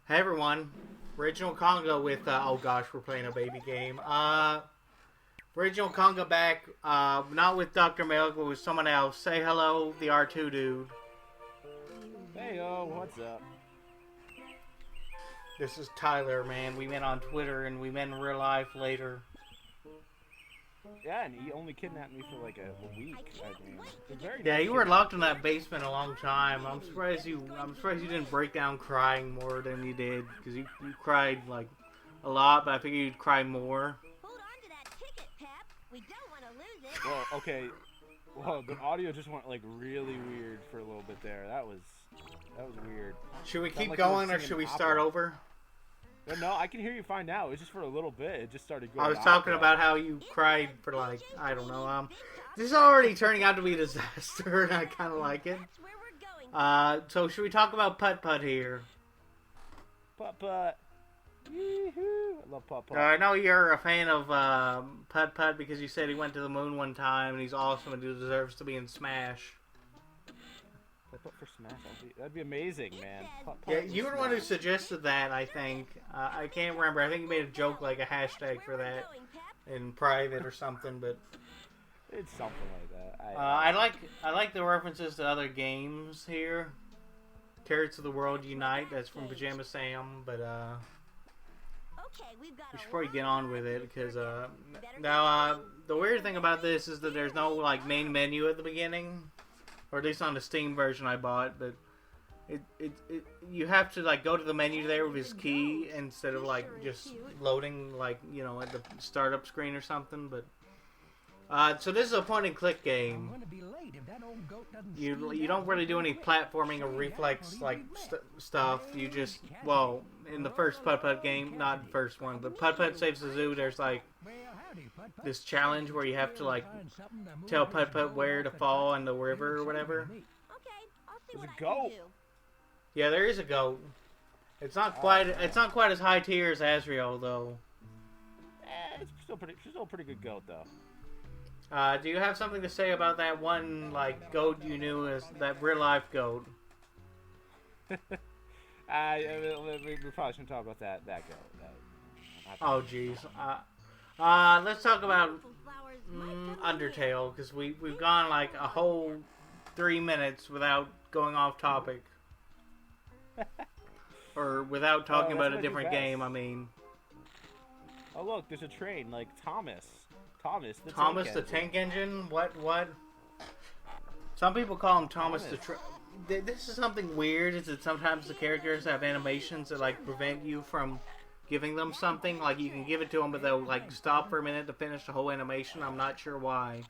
Hey everyone, Original Conga with, oh gosh, we're playing a baby game. Original Conga back, not with Dr. Milk, but with someone else. Say hello, the R2 dude. Hey, yo, what's up? This is Tyler, man. We met on Twitter and we met in real life later. Yeah, and he only kidnapped me for like a week. I mean, very Yeah, nice you were kidnapping. locked in that basement a long time. I'm surprised you didn't break down crying more than you did, because you cried like a lot, but I figured you'd cry more. Hold on to that ticket, Pep. We don't want to lose it. Well, okay. Well, the audio just went like really weird for a little bit there. That was weird. Should we Sounded keep like you were going or singing should we opera. start over? No, I can hear you fine now. It's just for a little bit. It just started going. I was talking opera. about how you cried for like, I don't know, this is already turning out to be a disaster and I kind of like it. That's where we're going. So should we talk about Putt Putt here? Putt Putt. Yee-hoo. I love Putt Putt. I know you're a fan of Putt Putt because you said he went to the moon one time and he's awesome and he deserves to be in Smash. Putt Putt for Smash. That'd be amazing, man. Putt Putt Yeah, for you were the one who Smash. suggested that, I think. I can't remember. I think you made a joke, like a hashtag for that in private or something, but It's something like that. I like the references to other games here. Carrots of the World Unite, that's from Pajama Sam, but Okay, we've got we a should probably lot get of on with work it to because do. now the weird thing about this is that there's no like main menu at the beginning, or at least on the Steam version I bought, but it you have to like go to the menu there with his key instead of like just loading like, you know, at the startup screen or something. But so this is a point and click game. You don't really do any platforming or reflex like stuff. You just, well, in the first Putt Putt game, not the first one, but Putt Putt Saves the Zoo, there's like this challenge where you have to like tell Putt Putt where to fall in the river or whatever. Okay, I'll see There's what a I goat. can do. Yeah, there is a goat. It's not quite as high tier as Azrael though. It's still a pretty good goat though. Do you have something to say about that one like goat you knew as that real life goat? We probably shouldn't talk about that goat. Oh jeez. Let's talk about Undertale, because we've gone like a whole 3 minutes without going off topic, or without talking that's about what a I do different best. game. I mean, Oh look, there's a train like Thomas the Thomas tank the engine. Tank Engine. What? Some people call him Thomas the. This is something weird. Is that sometimes the characters have animations that like prevent you from giving them something. Like you can give it to them, but they'll like stop for a minute to finish the whole animation. I'm not sure why.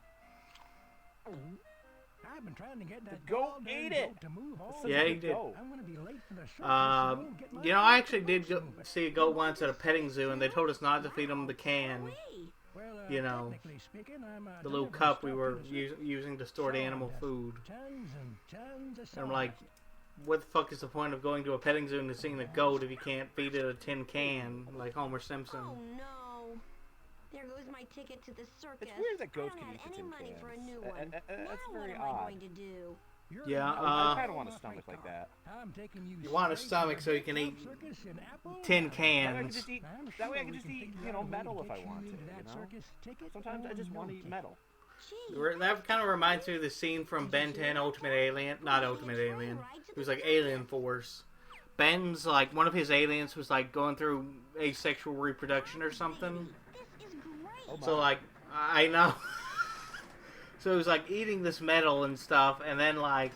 I've been trying to get that The goat goddamn ate it. goat to move all Such Yeah, a he good did. goat. I'm gonna be late for the circus. You know, I actually did see a goat once at a petting zoo, and they told us not to feed him the can. Well, you know, technically speaking, I'm The little cup we were using to store the animal food. Tons and tons of And I'm like, what the fuck is the point of going to a petting zoo and seeing the goat if you can't feed it a tin can like Homer Simpson? Oh no. There goes my ticket to the circus. It's weird that goats I don't can have eat the any tin money for a cans. new one. That's Now very what am I odd. going to do? Yeah, I kind of want a stomach like that. I'm taking You want a stomach so you can eat tin cans. That way I can just eat, you know, metal if I want to, you know? Sometimes I just want to eat metal. Gee, That kind of reminds me of the scene from Ben 10 Ultimate Alien. Not Ultimate Alien. It was like Alien Force. Ben's like, one of his aliens was like going through asexual reproduction or something. this is great. Oh my. So like, I know. So he was like eating this metal and stuff, and then like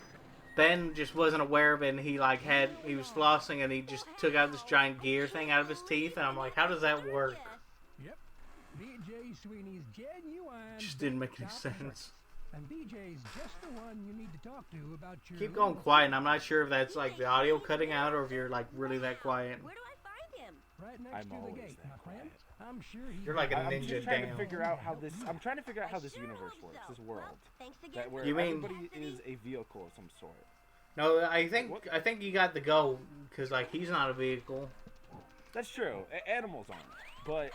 Ben just wasn't aware of it, and he was flossing, and he just took out this giant gear thing out of his teeth, and I'm like, how does that work? Yep. BJ Sweeney's genuine. Just didn't make any Dr. sense. Circus. And BJ's just the one you need to talk to about your. Keep going quiet, and I'm not sure if that's like the audio cutting out or if you're like really that quiet. Where do I find him? Right next I'm to the always gate, that my friend. quiet. I'm sure he's. You're like a I'm ninja just trying to down. figure out how this. I'm trying to figure out how this Sure universe hope works, so. this world, Well, thanks again that where You mean- everybody is a vehicle of some sort. No, I think you got the goat, because like he's not a vehicle. That's true. Animals aren't, but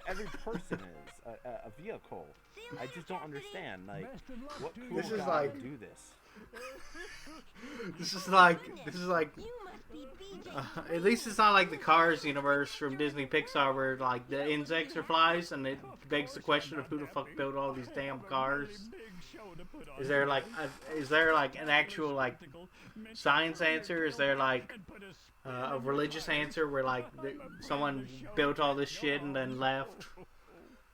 every person is a vehicle. I just don't understand. Like, Best of luck what to cool This is guy like- would do this? This is like You must be BJ At least it's not like the Cars universe from Disney Pixar where like the insects are flies, and it begs the question of who the fuck built all these damn cars. Is there like an actual like science answer? Is there like a religious answer where like someone built all this shit and then left?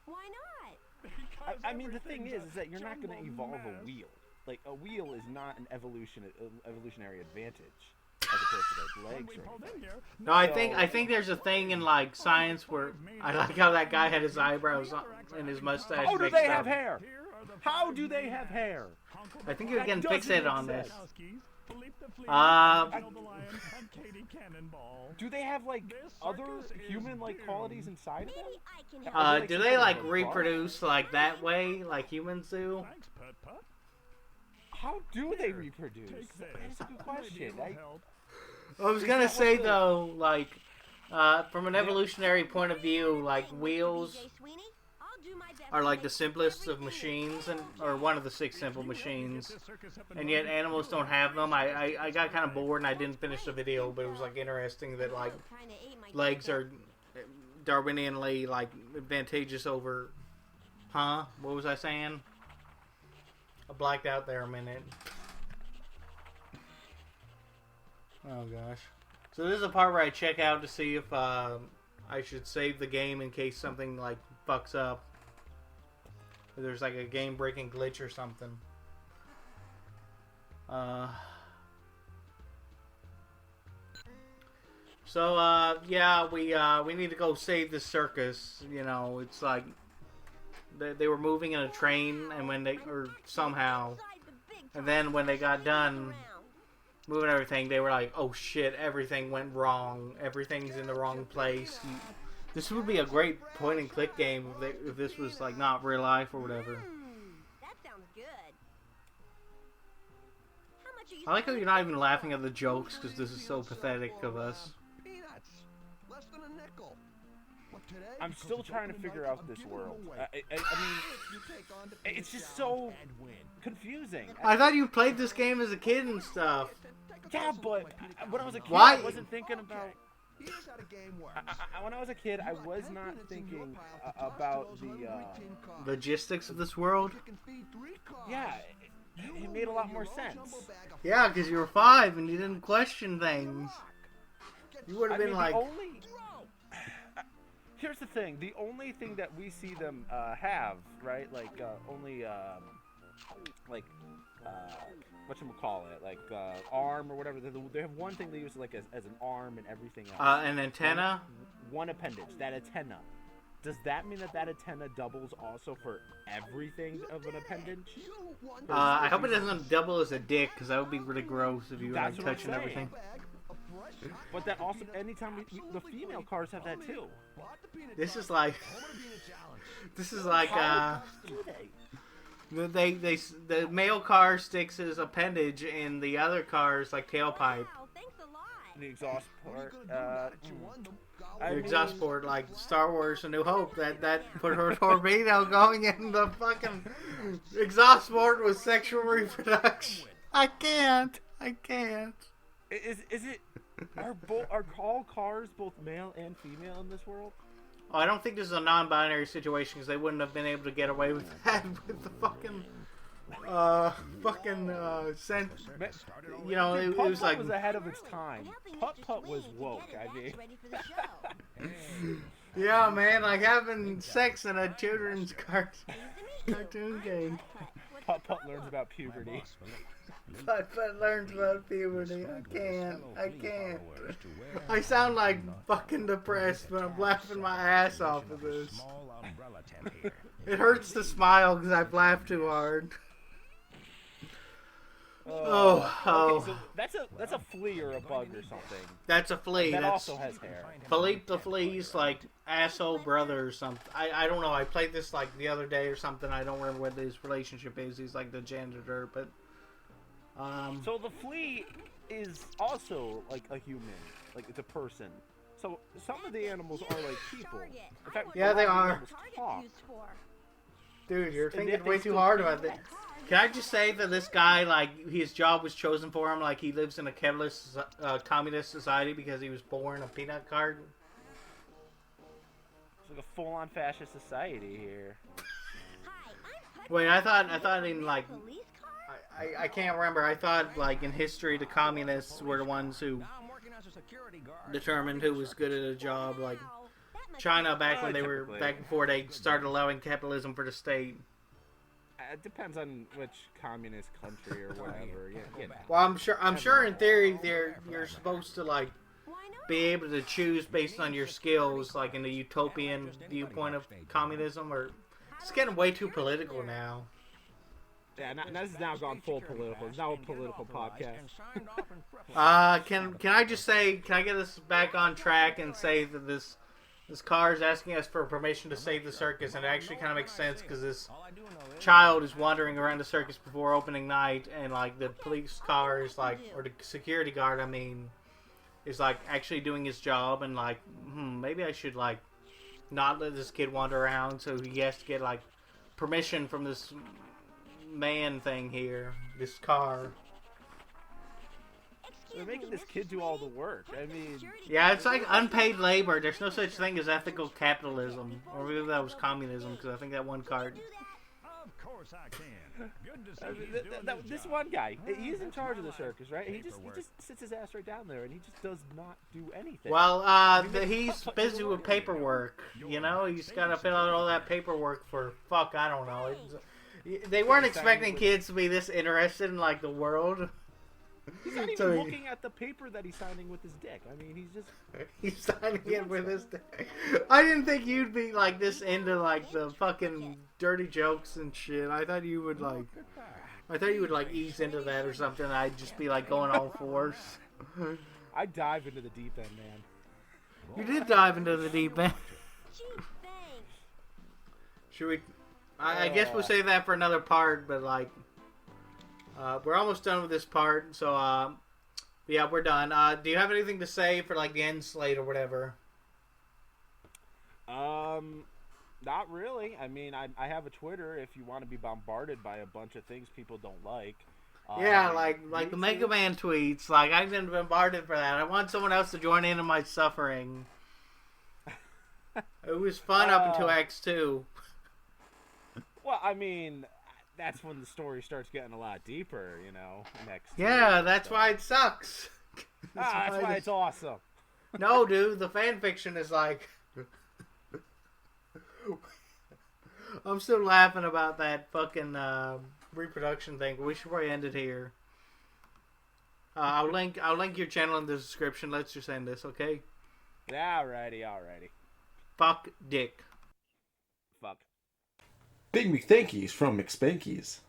Why not? I mean, the thing is that you're not going to evolve a wheel. Like, a wheel is not an evolutionary advantage as opposed to like legs or anything. No, I think there's a thing in like science where I like how that guy had his eyebrows and his mustache. How do they have hair? How do they have hair? I think you're getting fixated on this. Do they have like other human-like qualities inside of them? Do they like reproduce like that way, like humans do? How do they reproduce? That's a good question. I was gonna say though, like, from an evolutionary point of view, like wheels are like the simplest of machines, or one of the 6 simple machines, and yet animals don't have them. I got kind of bored and I didn't finish the video, but it was like interesting that like legs are Darwinianly like advantageous over. Huh? What was I saying? I blacked out there a minute. Oh gosh. So this is a part where I check out to see if I should save the game in case something like fucks up. If there's like a game breaking glitch or something. Yeah, we need to go save the circus. You know, it's like they were moving in a train, and somehow, and then when they got done moving everything, they were like, "Oh shit, everything went wrong. Everything's in the wrong place." This would be a great point and click game if this was like not real life or whatever. That sounds good. How much are you I like how you're not even laughing at the jokes because this is so pathetic of us. Peanuts. Less than a nickel. But today, I'm still trying to figure out this world. I mean, it's just so confusing. I thought you played this game as a kid and stuff. Yeah, but when I was a kid, Why? I wasn't thinking about... when I was a kid, I was not thinking about the logistics of this world. Yeah, it made a lot more sense. Yeah, because you were 5 and you didn't question things. You would have been like... Here's the thing. The only thing that we see them have, right? Like, whatchamacallit, like arm or whatever. They have one thing they use like as an arm and everything else. An antenna? One appendage, that antenna. Does that mean that antenna doubles also for everything of an appendage? I hope it doesn't double as a dick, because that would be really gross if you were like That's what I'm touching everything. But that also, anytime the female cars have that too. This is like... How do they? The male car sticks his appendage in the other car's like tailpipe. Wow, thanks a lot. The exhaust port. The exhaust port, like Star Wars: A New Hope, that put her torpedo going in the fucking exhaust port with sexual reproduction. I can't. Is it? Are all cars both male and female in this world? Oh, I don't think this is a non-binary situation because they wouldn't have been able to get away with that with the fucking, you know, it Putt was Putt like... was ahead of its time. Putt Putt was woke, I mean. Yeah, man, like having sex in a children's cartoon game. Putt Putt learns about puberty. Putt Putt learns about puberty. I can't. I sound like fucking depressed, but I'm laughing my ass off of this. It hurts to smile because I've laughed too hard. Okay, so that's a flea or a bug or something. That's a flea. That That's also has hair. Philippe the Flea's like asshole brother or something. I don't know. I played this like the other day or something. I don't remember what his relationship is. He's like the janitor, but So the flea is also like a human, like it's a person. So some of the animals are like people. In fact, yeah, they are. talk. Dude, you're thinking way too hard about this. Can I just say that this guy, like, his job was chosen for him, like he lives in a capitalist, communist society because he was born a peanut carton? It's like a full-on fascist society here. Wait, I thought in, like, I can't remember. I thought, like, in history, the communists were the ones who determined who was good at a job, like China back when they were, back before they started allowing capitalism for the state. It depends on which communist country or whatever. Yeah. Well, I'm sure in theory you're supposed to like be able to choose based on your skills, like in the utopian viewpoint of communism. Or it's getting way too political now. Yeah, this has now gone full political. It's now a political podcast. Can I just say, can I get us back on track and say that this car is asking us for permission to save the circus, and it actually kind of makes sense because this child is wandering around the circus before opening night, and like the police car is like, or the security guard, I mean, is like actually doing his job, and like, maybe I should like not let this kid wander around, so he has to get like permission from this man thing here, this car. They're making this kid do all the work. I mean... Yeah, it's like unpaid labor. There's no such thing as ethical capitalism. Or maybe that was communism, because I think that one card... Of course I can. Good to see this one guy, he's in charge of the circus, right? He just sits his ass right down there, and he just does not do anything. Well, he's busy with paperwork, you know? He's got to fill out all that paperwork for, fuck, I don't know. They weren't expecting kids to be this interested in, like, the world. He's not even looking at the paper that he's signing with his dick. I mean, he's signing it with his dick. I didn't think you'd be, like, this into, like, the fucking dirty jokes and shit. I thought you would, like, ease into that or something. I'd just be, like, going all fours. I dive into the deep end, man. You did dive into the deep end. Should we... I guess we'll save that for another part, but, like... we're almost done with this part, so, yeah, we're done. Do you have anything to say for, like, the end slate or whatever? Not really. I mean, I have a Twitter if you want to be bombarded by a bunch of things people don't like. Yeah, like the Mega Man tweets. Like, I've been bombarded for that. I want someone else to join in on my suffering. It was fun up until X2. Well, I mean... That's when the story starts getting a lot deeper, you know. Yeah, that's why it sucks. That's why it's awesome. No, dude, the fan fiction is like... I'm still laughing about that fucking reproduction thing, but we should probably end it here. I'll link your channel in the description. Let's just end this, okay? Alrighty. Fuck Dick. Fuck. Big McThankies from McSpankies.